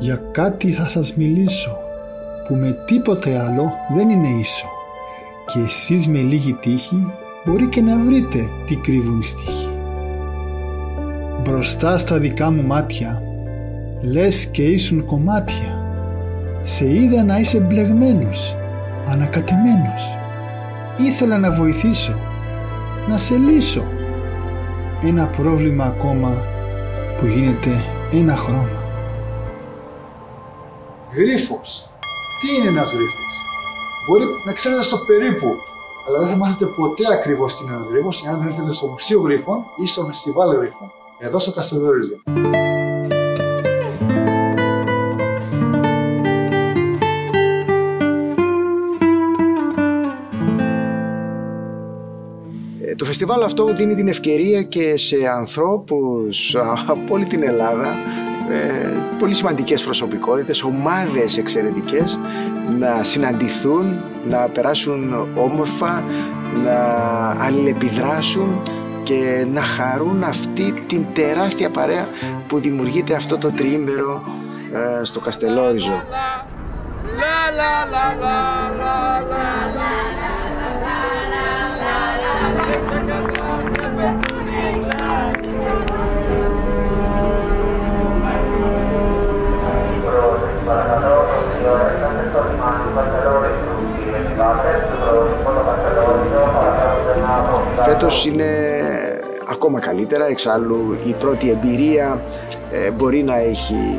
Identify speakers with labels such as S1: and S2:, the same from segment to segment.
S1: Για κάτι θα σας μιλήσω, που με τίποτε άλλο δεν είναι ίσο. Και εσείς με λίγη τύχη μπορεί και να βρείτε τι κρύβουν οι στίχοι. Μπροστά στα δικά μου μάτια, λες και ήσουν κομμάτια. Σε είδα να είσαι μπλεγμένος, ανακατεμένος. Ήθελα να βοηθήσω, να σε λύσω. Ένα πρόβλημα ακόμα που γίνεται ένα χρώμα.
S2: Γρίφος. Τι είναι ένας γρίφος? Μπορεί να ξέρετε στο περίπου, αλλά δεν θα μάθετε ποτέ ακριβώς τι είναι ένας γρίφος εάν δεν έρθετε στο Μουσείο Γρίφων ή στο Φεστιβάλ Γρίφων, εδώ στο Καστελόριζο.
S3: Το φεστιβάλ αυτό δίνει την ευκαιρία και σε ανθρώπους από όλη την Ελλάδα, πολύ σημαντικές προσωπικότητες, ομάδες εξαιρετικές, να συναντηθούν, να περάσουν όμορφα, να αλληλεπιδράσουν και να χαρούν αυτή την τεράστια παρέα που δημιουργείται αυτό το τριήμερο στο Καστελόριζο. Φέτος είναι ακόμα καλύτερα, εξάλλου η πρώτη εμπειρία μπορεί να έχει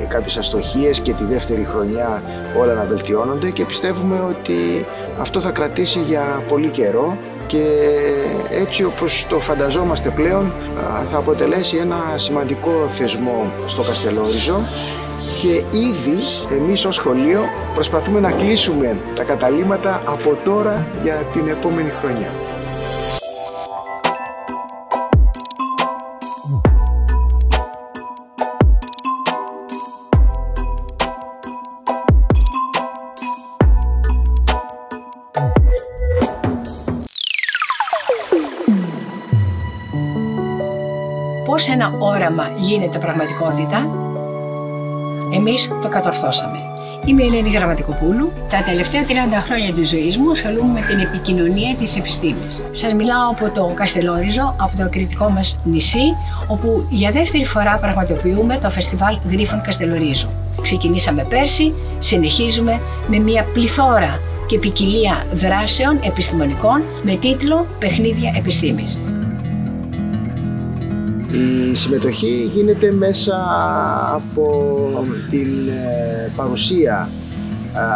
S3: κάποιες αστοχίες και τη δεύτερη χρονιά όλα να βελτιώνονται και πιστεύουμε ότι αυτό θα κρατήσει για πολύ καιρό και έτσι όπως το φανταζόμαστε πλέον θα αποτελέσει ένα σημαντικό θεσμό στο Καστελόριζο και ήδη εμείς ως σχολείο προσπαθούμε να κλείσουμε τα καταλύματα από τώρα για την επόμενη χρονιά.
S4: Πώς ένα όραμα γίνεται πραγματικότητα, εμείς το κατορθώσαμε. Είμαι η Ελένη Γραμματικοπούλου. Τα τελευταία 30 χρόνια της ζωής μου ασχολούμαι με την επικοινωνία της επιστήμης. Σας μιλάω από το Καστελόριζο, από το κρητικό μας νησί, όπου για δεύτερη φορά πραγματοποιούμε το Φεστιβάλ Γρίφων Καστελορίζου. Ξεκινήσαμε πέρσι, συνεχίζουμε με μια πληθώρα και ποικιλία δράσεων επιστημονικών με τίτλο «Παιχνίδια επιστήμης».
S3: Η συμμετοχή γίνεται μέσα από την παρουσία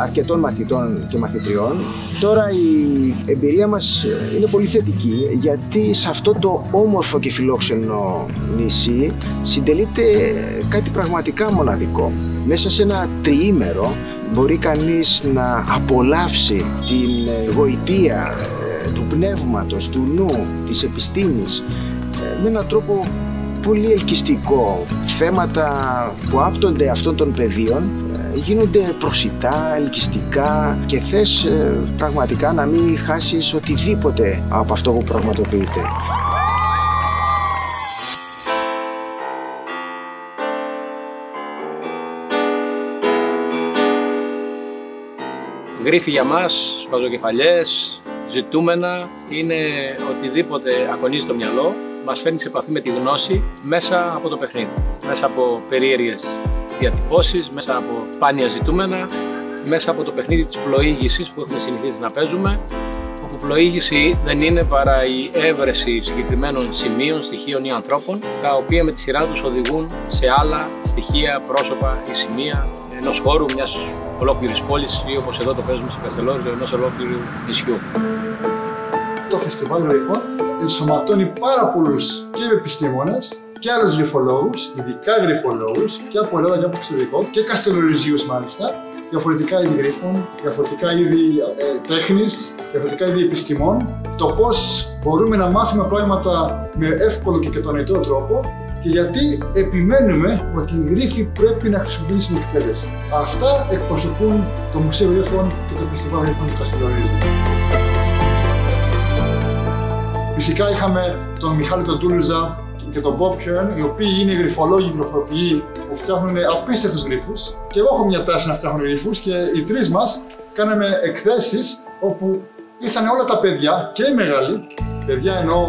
S3: αρκετών μαθητών και μαθητριών. Τώρα η εμπειρία μας είναι πολύ θετική γιατί σε αυτό το όμορφο και φιλόξενο νησί συντελείται κάτι πραγματικά μοναδικό. Μέσα σε ένα τριήμερο μπορεί κανείς να απολαύσει την γοητεία του πνεύματος, του νου, της επιστήμης με έναν τρόπο πολύ ελκυστικό. Θέματα που άπτονται αυτών των πεδίων γίνονται προσιτά, ελκυστικά και θες πραγματικά να μην χάσεις οτιδήποτε από αυτό που πραγματοποιείται.
S5: Γρίφοι για μας, σπαζοκεφαλιές, ζητούμενα, είναι οτιδήποτε αγωνίζει το μυαλό, μας φέρνει σε επαφή με τη γνώση μέσα από το παιχνίδι. Μέσα από περίεργες διατυπώσεις, μέσα από σπάνια ζητούμενα, μέσα από το παιχνίδι της πλοήγησης που έχουμε συνηθίσει να παίζουμε, όπου πλοήγηση δεν είναι παρά η έβρεση συγκεκριμένων σημείων, στοιχείων ή ανθρώπων, τα οποία με τη σειρά τους οδηγούν σε άλλα στοιχεία, πρόσωπα ή σημεία ενός χώρου, μιας ολόκληρης πόλης ή όπως εδώ το παίζουμε στο Καστελόριζο, ενός ολόκληρου νησιού.
S2: Το Φεστιβάλ Γρίφων ενσωματώνει πάρα πολλούς και επιστήμονες και άλλους γριφολόγους, ειδικά γριφολόγους και από Ελλάδα και από εξωτερικό και καστελοριζίους μάλιστα, διαφορετικά είδη γρίφων, διαφορετικά είδη τέχνης, διαφορετικά είδη επιστημών, το πώς μπορούμε να μάθουμε πράγματα με εύκολο και κατανοητό τρόπο και γιατί επιμένουμε ότι οι γρίφοι πρέπει να χρησιμοποιούν στην εκπαίδευση. Αυτά εκπροσωπούν το Μουσείο Γρίφων και το Φεστιβάλ Γρίφων του Καστελορίζου. Φυσικά είχαμε τον Μιχάλη τον Τούλουζα, και τον Bob Hearn, οι οποίοι είναι γριφολόγοι, γριφοποιοί που φτιάχνουν απίστευτους γρίφους. Και εγώ έχω μια τάση να φτιάχνω γρίφους και οι τρεις μας κάναμε εκθέσεις όπου ήρθαν όλα τα παιδιά και οι μεγάλοι, παιδιά εννοώ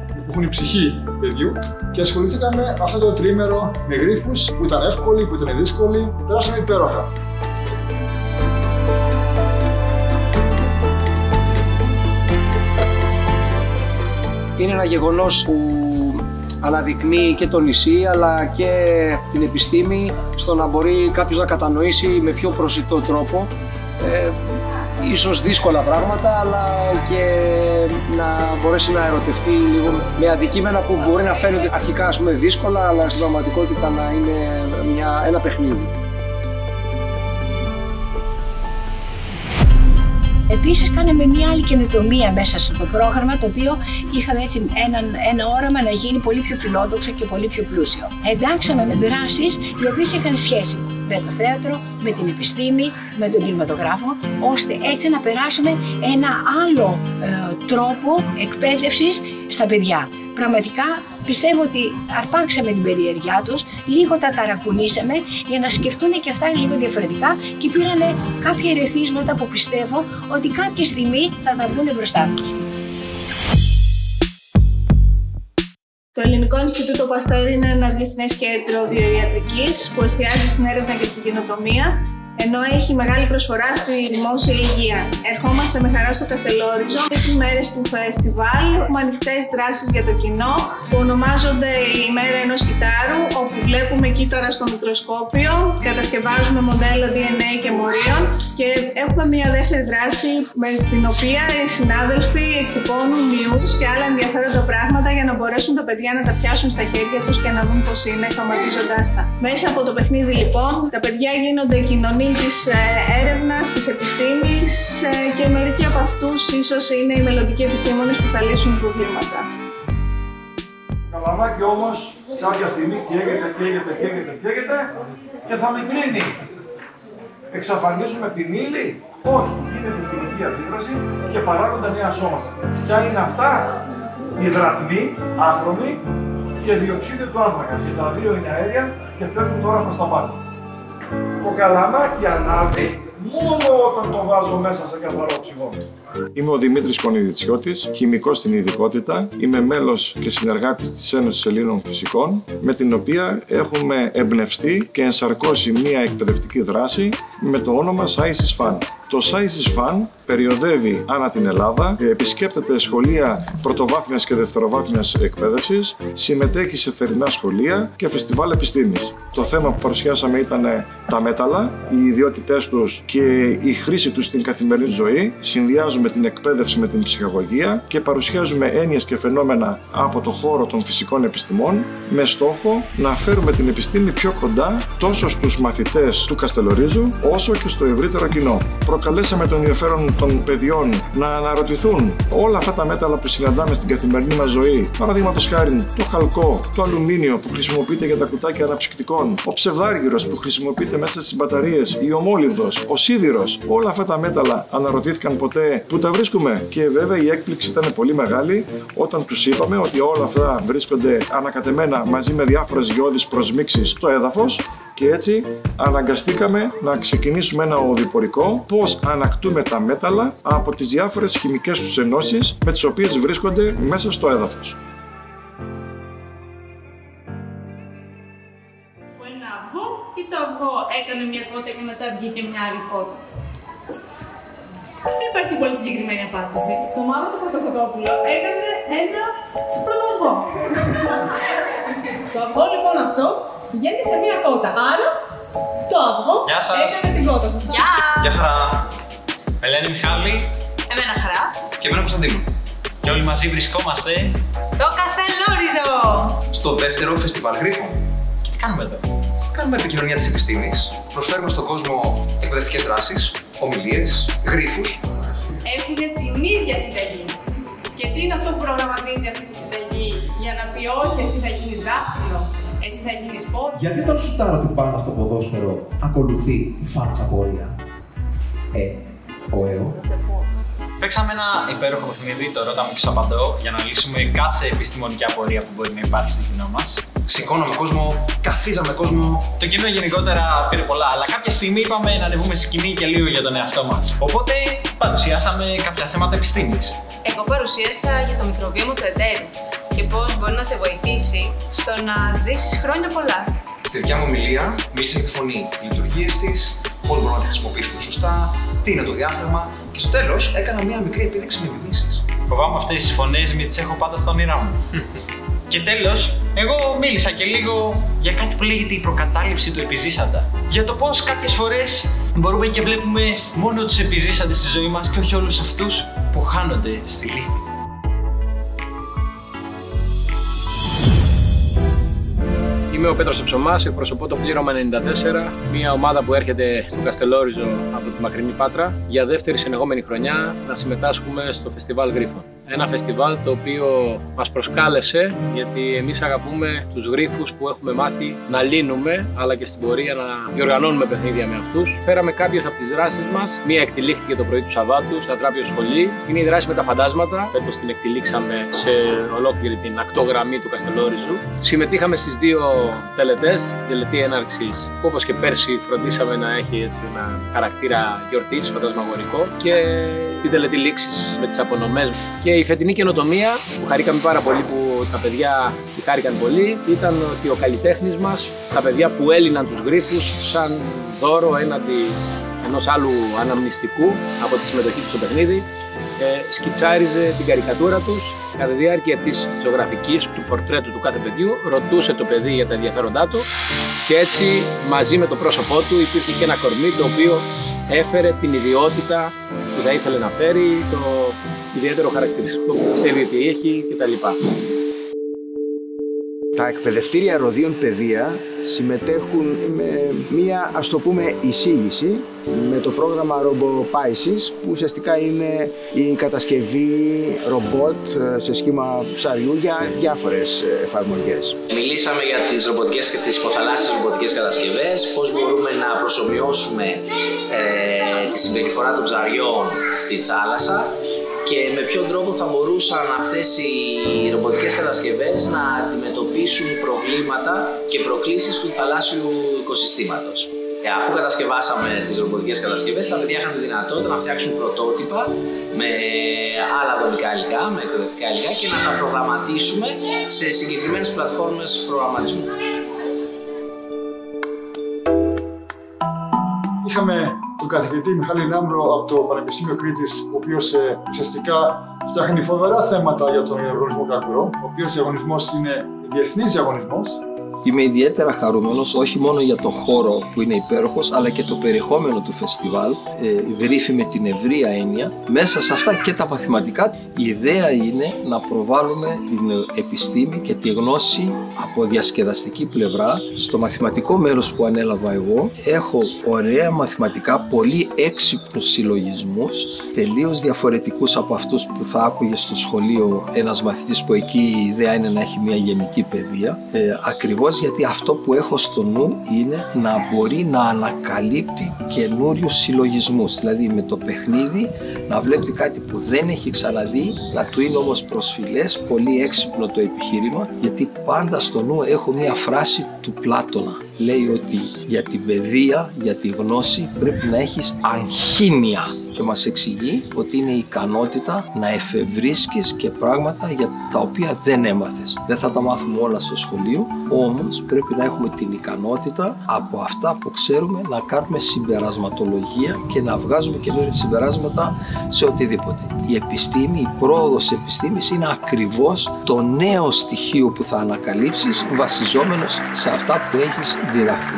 S2: που έχουν η ψυχή παιδιού, και ασχοληθήκαμε αυτό το τρίμερο με γρίφους που ήταν εύκολοι, που ήταν δύσκολοι. Περάσαμε υπέροχα.
S6: Είναι ένα γεγονός που αναδεικνύει και το νησί αλλά και την επιστήμη στο να μπορεί κάποιος να κατανοήσει με πιο προσιτό τρόπο ίσως δύσκολα πράγματα, αλλά και να μπορέσει να ερωτευτεί λίγο με αντικείμενα που μπορεί να φαίνονται αρχικά δύσκολα, αλλά στην πραγματικότητα να είναι ένα παιχνίδι.
S4: Επίσης κάναμε μια άλλη καινοτομία μέσα στο πρόγραμμα, το οποίο είχαμε έτσι ένα όραμα να γίνει πολύ πιο φιλόδοξο και πολύ πιο πλούσιο. Εντάξαμε με δράσεις οι οποίες είχαν σχέση με το θέατρο, με την επιστήμη, με τον κινηματογράφο, ώστε έτσι να περάσουμε ένα άλλο τρόπο εκπαίδευσης στα παιδιά. Πραγματικά πιστεύω ότι αρπάξαμε την περιέργειά τους, λίγο τα ταρακουνήσαμε για να σκεφτούν και αυτά λίγο διαφορετικά και πήρανε κάποια ερεθίσματα που πιστεύω ότι κάποια στιγμή θα τα βγουν μπροστά τους.
S7: Το Ελληνικό Ινστιτούτο Παστέρ είναι ένα διεθνές κέντρο βιοιατρικής που εστιάζει στην έρευνα και την καινοτομία, ενώ έχει μεγάλη προσφορά στη δημόσια υγεία. Ερχόμαστε με χαρά στο Καστελόριζο και στις μέρες του φεστιβάλ. Έχουμε ανοιχτές δράσεις για το κοινό που ονομάζονται η μέρα ενός κυτάρου, όπου βλέπουμε κύτταρα στο μικροσκόπιο, κατασκευάζουμε μοντέλα DNA και μορίων, και έχουμε μια δεύτερη δράση με την οποία οι συνάδελφοι εκτυπώνουν μυούς και άλλα ενδιαφέροντα πράγματα για να μπορέσουν τα παιδιά να τα πιάσουν στα χέρια τους και να δουν πώς είναι χρωματίζοντάς τα. Μέσα από το παιχνίδι λοιπόν τα παιδιά γίνονται κοινωνοί της έρευνας, της επιστήμης, και μερικοί από αυτούς ίσως είναι οι μελλοντικοί επιστήμονες που θα λύσουν προβλήματα.
S8: Το καλαμάκι όμως κάποια στιγμή καίγεται και θα μικρύνει. Εξαφανίζουμε την ύλη? Όχι, γίνεται χημική αντίδραση και παράγονται νέα σώματα. Ποια είναι αυτά? Υδρατμοί, άχρωμοι και διοξείδιο του άνθρακα. Και τα δύο είναι αέρια και φεύγουν τώρα προς τα πάνω. Το καλαμάκι ανάβει μόνο όταν το βάζω μέσα σε καθαρό οξυγόνο.
S9: Είμαι ο Δημήτρης Κονιδιτσιώτης, χημικός στην ειδικότητα. Είμαι μέλος και συνεργάτης της Ένωσης Ελλήνων Φυσικών, με την οποία έχουμε εμπνευστεί και ενσαρκώσει μία εκπαιδευτική δράση με το όνομα Sciences Fun. Το Sciences Fun περιοδεύει ανά την Ελλάδα, επισκέπτεται σχολεία πρωτοβάθμιας και δευτεροβάθμιας εκπαίδευσης, συμμετέχει σε θερινά σχολεία και φεστιβάλ επιστήμης. Το θέμα που παρουσιάσαμε ήταν τα μέταλλα, οι ιδιότητές τους και η χρήση τους στην καθημερινή ζωή. Συνδυάζουμε την εκπαίδευση με την ψυχαγωγία και παρουσιάζουμε έννοιες και φαινόμενα από το χώρο των φυσικών επιστημών, με στόχο να φέρουμε την επιστήμη πιο κοντά τόσο στους μαθητές του Καστελορίζου όσο και στο ευρύτερο κοινό. Προκαλέσαμε τον ενδιαφέρον των παιδιών να αναρωτηθούν όλα αυτά τα μέταλλα που συναντάμε στην καθημερινή μας ζωή. Παραδείγματος χάρη το χαλκό, το αλουμίνιο που χρησιμοποιείται για τα κουτάκια αναψυκτικών, ο ψευδάργυρος που χρησιμοποιείται μέσα στις μπαταρίες, η ομόλυβδος, ο σίδηρος. Όλα αυτά τα μέταλλα αναρωτήθηκαν ποτέ πού τα βρίσκουμε? Και βέβαια η έκπληξη ήταν πολύ μεγάλη όταν τους είπαμε ότι όλα αυτά βρίσκονται ανακατεμένα μαζί με διάφορες γεώδεις προσμίξεις στο έδαφος. Και έτσι αναγκαστήκαμε να ξεκινήσουμε ένα οδηπορικό πώς ανακτούμε τα μέταλλα από τις διάφορες χημικές τους ενώσεις με τις οποίες βρίσκονται μέσα στο έδαφος.
S10: Ένα αυγό ή το αυγό έκανε μια κότα και μετά βγήκε μια άλλη κότα? Δεν υπάρχει πολύ συγκεκριμένη απάντηση. Το μαύρο το πρωτοκοτόπουλο έκανε ένα πρωτοαυγό. Το αυγό λοιπόν αυτό γέννησε μια κότα. Άρα το αυγό έκανε την κότα.
S11: Γεια!
S12: Γεια χαρά! Ελένη Μιχάλη.
S11: Εμένα Χαρά.
S12: Και εμένα Κωνσταντίνου. Και όλοι μαζί βρισκόμαστε
S11: στο Καστελόριζο!
S12: Στο δεύτερο φεστιβάλ γρίφων. Και τι κάνουμε εδώ? Κάνουμε επικοινωνία της επιστήμης. Προσφέρουμε στον κόσμο εκπαιδευτικές δράσεις, ομιλίες, γρίφους.
S10: Έχουν την ίδια συνταγή. Και τι είναι αυτό που προγραμματίζει αυτή τη συνταγή? Για να πει όχι, εσύ θα γίνεις δάχτυλο, εσύ θα γίνεις πόδι.
S13: Γιατί τον σουτάρο του πάνω στο ποδόσφαιρο ακολουθεί φάτσα πορεία? Ο ΕΟ.
S14: Παίξαμε ένα υπέροχο παιχνίδι, το Ρώτα μου και σου απαντώ, για να λύσουμε κάθε επιστημονική απορία που μπορεί να υπάρχει στο κοινό μας.
S12: Σηκώναμε κόσμο, καθίζαμε κόσμο.
S14: Το κοινό γενικότερα πήρε πολλά, αλλά κάποια στιγμή είπαμε να ανεβούμε στη σκηνή και λίγο για τον εαυτό μας. Οπότε παρουσιάσαμε κάποια θέματα επιστήμης.
S11: Εγώ παρουσίασα για το μικροβίωμα του εταίρου και πώς μπορεί να σε βοηθήσει στο να ζήσεις χρόνια πολλά.
S12: Στη δικιά μου ομιλία μίλησα για τη φωνή, λειτουργίες της, πώς μπορούμε να τη χρησιμοποιήσουμε σωστά, τι είναι το διάφραγμα και στο τέλος έκανα μια μικρή επίδειξη με μιμήσεις.
S14: Φοβάμαι αυτές τις φωνές μην τις έχω πάντα στα όνειρά μου. Και τέλος, εγώ μίλησα και λίγο για κάτι που λέγεται η προκατάληψη του επιζήσαντα. Για το πώς κάποιες φορές μπορούμε και βλέπουμε μόνο τους επιζήσαντες στη ζωή μας και όχι όλους αυτούς που χάνονται στη λύθη.
S5: Είμαι ο Πέτρος Εψωμάς, εκπροσωπώ το Πλήρωμα 94, μια ομάδα που έρχεται στο Καστελόριζο από τη μακρινή Πάτρα για δεύτερη συνεχόμενη χρονιά να συμμετάσχουμε στο Φεστιβάλ Γρίφων. Ένα φεστιβάλ το οποίο μας προσκάλεσε γιατί εμείς αγαπούμε τους γρίφους που έχουμε μάθει να λύνουμε, αλλά και στην πορεία να διοργανώνουμε παιχνίδια με αυτούς. Φέραμε κάποιες από τις δράσεις μας. Μία εκτελήχθηκε το πρωί του Σαββάτου στα Τράπιο Σχολή. Είναι η δράση με τα φαντάσματα. Φέτος την εκτελήξαμε σε ολόκληρη την ακτογραμμή του Καστελόριζου. Συμμετείχαμε στις δύο τελετές, την τελετή έναρξης που όπως και πέρσι φροντίσαμε να έχει έτσι ένα χαρακτήρα γιορτής, φαντασμαγορικό, και την τελετή λήξης με τις απονομές. Και η φετινή καινοτομία που χαρήκαμε πάρα πολύ, που τα παιδιά τη χάρηκαν πολύ, ήταν ότι ο καλλιτέχνης μας, τα παιδιά που έλυναν τους γρίφους σαν δώρο έναντι ενός άλλου αναμνηστικού από τη συμμετοχή του στο παιχνίδι, σκιτσάριζε την καρικατούρα τους κατά τη διάρκεια της ζωγραφικής του πορτρέτου του κάθε παιδιού, ρωτούσε το παιδί για τα ενδιαφέροντά του και έτσι μαζί με το πρόσωπό του υπήρχε και ένα κορμί το οποίο έφερε την ιδιότητα που θα ήθελε να φέρει, το ιδιαίτερο χαρακτηριστικό που πιστεύει ότι έχει κτλ.
S3: Τα εκπαιδευτήρια Ροδίων Παιδεία συμμετέχουν με μία, ας το πούμε, εισήγηση με το πρόγραμμα RoboPices, που ουσιαστικά είναι η κατασκευή ρομπότ σε σχήμα ψαριού για διάφορες εφαρμογές.
S15: Μιλήσαμε για τις ρομποτικές και τις υποθαλάσσιες ρομποτικές κατασκευές, πώς μπορούμε να προσομοιώσουμε τη συμπεριφορά των ψαριών στη θάλασσα και με ποιον τρόπο θα μπορούσαν αυτές οι ρομποτικές κατασκευές να αντιμετωπίσουν προβλήματα και προκλήσεις του θαλάσσιου οικοσυστήματος. Αφού κατασκευάσαμε τις ρομποτικές κατασκευές, τα παιδιά είχαν τη δυνατότητα να φτιάξουν πρωτότυπα με άλλα δομικά υλικά, με εκπαιδευτικά υλικά και να τα προγραμματίσουμε σε συγκεκριμένες πλατφόρμες προγραμματισμού.
S2: Είχαμε τον καθηγητή Μιχάλη Λάμπρο από το Πανεπιστήμιο Κρήτης, ο οποίος ουσιαστικά φτιάχνει φοβερά θέματα για τον διαγωνισμό Κακουρό, ο οποίος διαγωνισμός είναι διεθνής διαγωνισμός.
S16: Είμαι ιδιαίτερα χαρούμενος όχι μόνο για το χώρο που είναι υπέροχος, αλλά και το περιεχόμενο του φεστιβάλ, γρίφη με την ευρεία έννοια, μέσα σε αυτά και τα μαθηματικά. Η ιδέα είναι να προβάλλουμε την επιστήμη και τη γνώση από διασκεδαστική πλευρά. Στο μαθηματικό μέρος που ανέλαβα εγώ, έχω ωραία μαθηματικά, πολύ έξυπνους συλλογισμούς, τελείως διαφορετικούς από αυτούς που θα άκουγε στο σχολείο ένας μαθητής, που εκεί η ιδέα είναι να έχει μια γενική παιδεία. Ακριβώς γιατί αυτό που έχω στο νου είναι να μπορεί να ανακαλύπτει καινούριους συλλογισμούς. Δηλαδή με το παιχνίδι να βλέπει κάτι που δεν έχει ξαναδεί, να του είναι όμως προσφυλές, πολύ έξυπνο το επιχείρημα, γιατί πάντα στο νου έχω μια φράση του Πλάτωνα. Λέει ότι για την παιδεία, για τη γνώση πρέπει να έχεις αγχήνια, και μας εξηγεί ότι είναι η ικανότητα να εφευρίσκεις και πράγματα για τα οποία δεν έμαθες. Δεν θα τα μάθουμε όλα στο σχολείο, όμως πρέπει να έχουμε την ικανότητα από αυτά που ξέρουμε να κάνουμε συμπερασματολογία και να βγάζουμε καινούργια συμπεράσματα σε οτιδήποτε. Η επιστήμη, η πρόοδος επιστήμης είναι ακριβώς το νέο στοιχείο που θα ανακαλύψεις βασιζόμενος σε αυτά που έχεις διδαχθεί.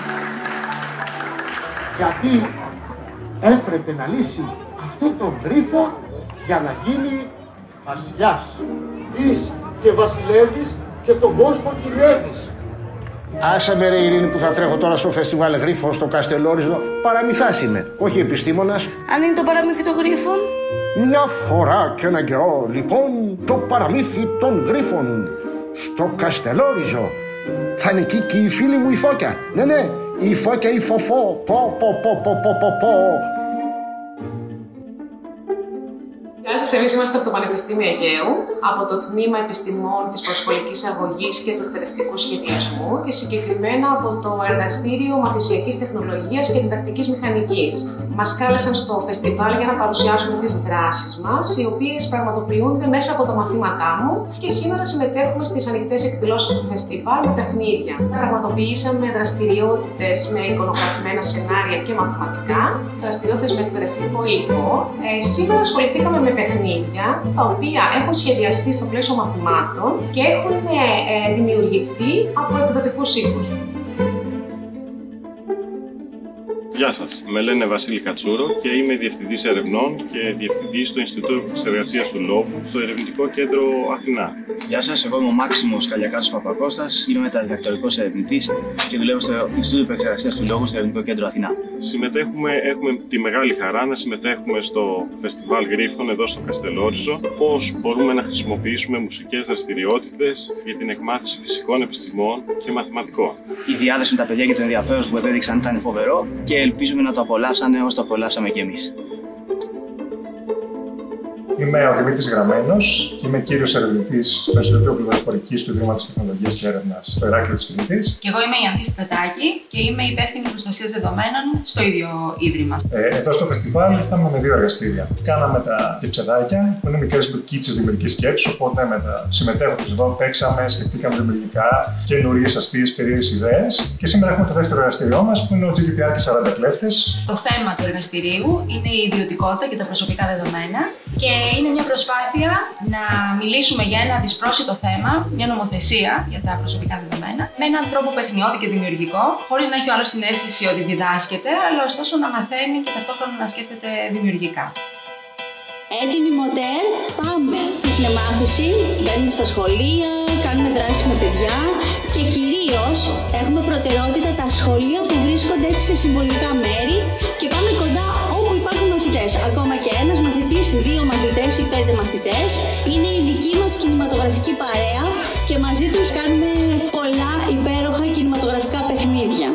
S17: Γιατί έπρεπε να λύσει αυτό το γρίφο για να γίνει βασιλιάς. Είσαι και βασιλεύεις και τον κόσμο κυριεύεις. Άσε με ρε Ειρήνη που θα τρέχω τώρα στο φεστιβάλ Γρίφων στο Καστελόριζο. Παραμυθάς είμαι, όχι επιστήμονας.
S11: Αν είναι το παραμύθι των γρίφων?
S17: Μια φορά και έναν καιρό, λοιπόν, το παραμύθι των Γρίφων στο Καστελόριζο. Θα είναι εκεί και η φίλη μου η Φώκια. Ναι, η Φώκια η Φοφό.
S10: Γεια
S11: Εμείς είμαστε από το Πανεπιστήμιο Αιγαίου, από το Τμήμα Επιστημών της Προσχολικής Αγωγής και του Εκπαιδευτικού Σχεδιασμού και συγκεκριμένα από το Εργαστήριο Μαθησιακής Τεχνολογίας και Διδακτικής Μηχανικής. Μας κάλεσαν στο φεστιβάλ για να παρουσιάσουμε τις δράσεις μας, οι οποίες πραγματοποιούνται μέσα από τα μαθήματά μου και σήμερα συμμετέχουμε στις ανοιχτές εκδηλώσεις του φεστιβάλ με παιχνίδια. Πραγματοποιήσαμε δραστηριότητες με εικονογραφημένα σενάρια και μαθηματικά, δραστηριότητες με εκπαιδευτικό υλικό. Σήμερα ασχοληθήκαμε με παιχνίδια τα οποία έχουν σχεδιαστεί στο πλαίσιο μαθημάτων και έχουν δημιουργηθεί από εκδοτικούς οίκους.
S9: Γεια σας, με λένε Βασίλη Κατσούρο και είμαι Διευθυντής Ερευνών και Διευθυντής στο Ινστιτούτο Επεξεργασίας του Λόγου στο Ερευνητικό Κέντρο Αθηνά.
S18: Γεια σας, εγώ είμαι ο Μάξιμος Καλιακάτος Παπακώστας, είμαι μεταδιδακτορικός ερευνητής και δουλεύω στο Ινστιτούτο Επεξεργασίας του Λόγου στο Ερευνητικό Κέντρο Αθηνά.
S9: Έχουμε τη μεγάλη χαρά να συμμετέχουμε στο Φεστιβάλ Γρίφων εδώ στο Καστελόριζο. Πώς μπορούμε να χρησιμοποιήσουμε μουσικές δραστηριότητες για την εκμάθηση φυσικών επιστημών και μαθηματικών.
S18: Η διάδραση με τα παιδιά και το ενδιαφέρον που επέδειξαν ήταν φοβερό και ελπίζουμε να το απολαύσανε όσο το απολαύσαμε κι εμείς.
S8: Είμαι ο Δημήτρης Γραμμένος και είμαι κύριος ερευνητής στο Ινστιτούτο Πληροφορικής του Ιδρύματος Τεχνολογίας και Έρευνας στο Ηράκλειο της Κρήτης.
S19: Και εγώ είμαι η Ανθή Στρετάκη και είμαι υπεύθυνη προστασίας δεδομένων στο ίδιο ίδρυμα.
S8: Εδώ στο φεστιβάλ ήρθαμε με 2 εργαστήρια. Κάναμε τα κεψεδάκια, που είναι μικρές μπουκίτσες δημιουργικής σκέψης, οπότε με τα συμμετέχοντες εδώ παίξαμε, σκεφτήκαμε δημιουργικά καινούριες αστείες περίεργες ιδέες. Και σήμερα έχουμε το δεύτερο εργαστήριό μας που είναι ο GDPR και 40 κλέφτες.
S19: Το θέμα του εργαστηρίου είναι η ιδιωτικότητα και τα προσωπικά δεδομένα. Και είναι μια προσπάθεια να μιλήσουμε για ένα δυσπρόσιτο θέμα, μια νομοθεσία για τα προσωπικά δεδομένα, με έναν τρόπο παιχνιώδη και δημιουργικό, χωρίς να έχει ο άλλος την αίσθηση ότι διδάσκεται, αλλά ωστόσο να μαθαίνει και ταυτόχρονα να σκέφτεται δημιουργικά.
S20: Έτοιμοι μοντέρ, πάμε! Στη συνεμάθηση, μπαίνουμε στα σχολεία, κάνουμε δράσεις με παιδιά και κυρίως έχουμε προτεραιότητα τα σχολεία που βρίσκονται έτσι σε συμβολικά μέρη και πάμε κοντά όπου υπάρχουν μαθητές. Ακόμα και ένας μαθητής, 2 μαθητές ή 5 μαθητές είναι η δική μας κινηματογραφική παρέα και μαζί τους κάνουμε πολλά υπέροχα κινηματογραφικά παιχνίδια.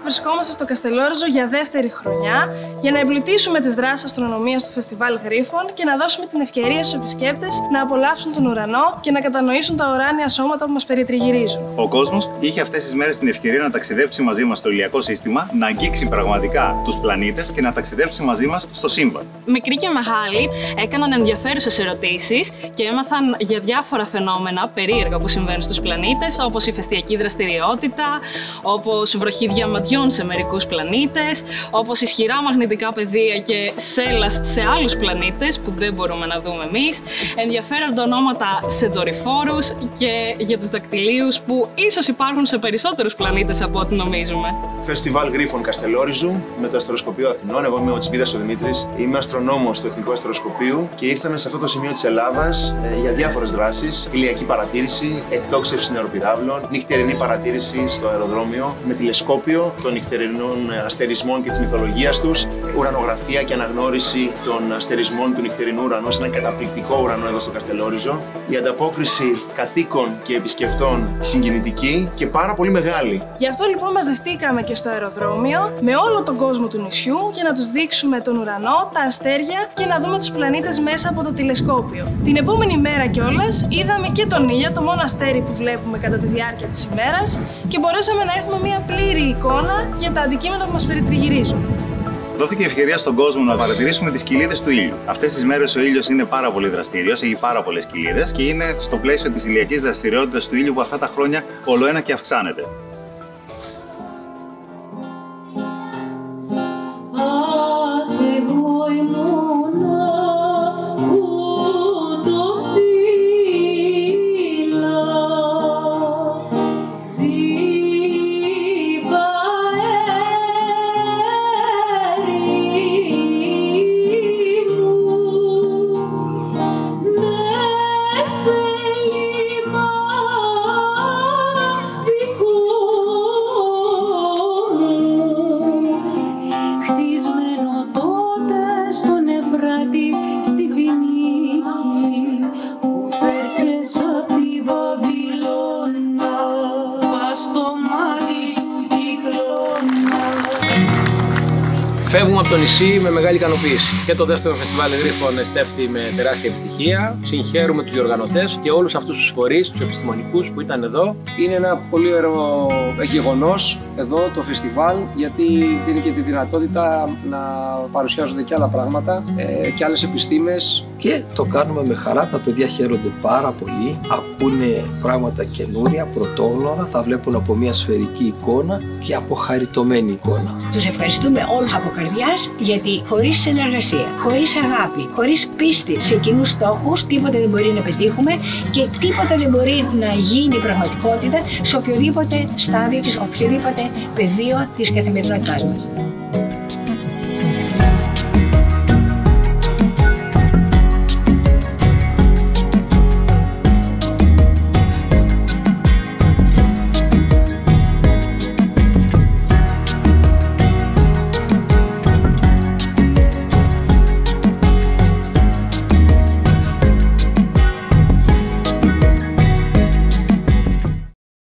S21: Βρισκόμαστε στο Καστελόριζο για δεύτερη χρονιά για να εμπλουτίσουμε τις δράσεις αστρονομίας του Φεστιβάλ Γρίφων και να δώσουμε την ευκαιρία στους επισκέπτες να απολαύσουν τον ουρανό και να κατανοήσουν τα ουράνια σώματα που μας περιτριγυρίζουν.
S22: Ο κόσμος είχε αυτές τις μέρες την ευκαιρία να ταξιδέψει μαζί μας στο ηλιακό σύστημα, να αγγίξει πραγματικά τους πλανήτες και να ταξιδέψει μαζί μας στο σύμπαν.
S23: Μικροί και μεγάλοι έκαναν ενδιαφέρουσες ερωτήσεις και έμαθαν για διάφορα φαινόμενα περίεργα που συμβαίνουν στους πλανήτες, όπως η ηφαιστειακή δραστηριότητα, όπως βροχή διαματιών σε μερικούς πλανήτες, όπως ισχυρά μαγνητικά πεδία και σέλας σε άλλους πλανήτες που δεν μπορούμε να δούμε εμείς, ενδιαφέροντα ονόματα σε δορυφόρους και για τους δακτυλίους που ίσως υπάρχουν σε περισσότερους πλανήτες από ό,τι νομίζουμε.
S24: Φεστιβάλ Γρίφων Καστελόριζου με το Αστροσκοπείο Αθηνών. Εγώ είμαι ο Τσιμπίδας ο Δημήτρης, είμαι αστρονόμος του Εθνικού Αστροσκοπείου και ήρθαμε σε αυτό το σημείο της Ελλάδας για διάφορες δράσεις. Ηλιακή παρατήρηση, εκτόξευση νεροπυράβλων, νυχτερινή παρατήρηση στο αεροδρόμιο με τηλεσκόπιο των νυχτερινών αστερισμών και της μυθολογίας τους, ουρανογραφία και αναγνώριση των αστερισμών του νυχτερινού ουρανού σε έναν καταπληκτικό ουρανό εδώ στο Καστελόριζο. Η ανταπόκριση κατοίκων και επισκεπτών συγκινητική και πάρα πολύ μεγάλη.
S21: Γι' αυτό λοιπόν μαζευτήκαμε και στο αεροδρόμιο με όλο τον κόσμο του νησιού για να τους δείξουμε τον ουρανό, τα αστέρια και να δούμε τους πλανήτες μέσα από το τηλεσκόπιο. Την επόμενη μέρα κιόλας είδαμε και τον ήλιο, το μόνο αστέρι που βλέπουμε κατά τη διάρκεια της ημέρας και μπορέσαμε να έχουμε μια πλήρη εικόνα για τα αντικείμενα που μας περιτριγυρίζουν.
S22: Δόθηκε ευκαιρία στον κόσμο να παρατηρήσουμε τις κοιλίδες του ήλιου. Αυτές τις μέρες ο ήλιος είναι πάρα πολύ δραστήριος, έχει πάρα πολλές κοιλίδες και είναι στο πλαίσιο της ηλιακής δραστηριότητας του ήλιου που αυτά τα χρόνια ολοένα και αυξάνεται.
S10: Cool.
S5: Φεύγουμε από το νησί με μεγάλη ικανοποίηση. Και το δεύτερο φεστιβάλ γρίφων εστέφθη με τεράστια επιτυχία. Συγχαίρουμε τους διοργανωτές και όλους αυτούς τους φορείς, τους επιστημονικούς που ήταν εδώ.
S1: Είναι ένα πολύ ωραίο γεγονός εδώ το φεστιβάλ, γιατί δίνει και τη δυνατότητα να παρουσιάζονται και άλλα πράγματα και άλλες επιστήμες.
S16: Και το κάνουμε με χαρά, τα παιδιά χαίρονται πάρα πολύ, ακούνε πράγματα καινούρια, πρωτόγνωρα, τα βλέπουν από μια σφαιρική εικόνα και από χαριτωμένη εικόνα.
S4: Τους ευχαριστούμε όλους από καρδιάς, γιατί χωρίς συνεργασία, χωρίς αγάπη, χωρίς πίστη σε κοινούς στόχους, τίποτα δεν μπορεί να πετύχουμε και τίποτα δεν μπορεί να γίνει πραγματικότητα σε οποιοδήποτε στάδιο και σε οποιοδήποτε πεδίο της καθημερινότητάς μας.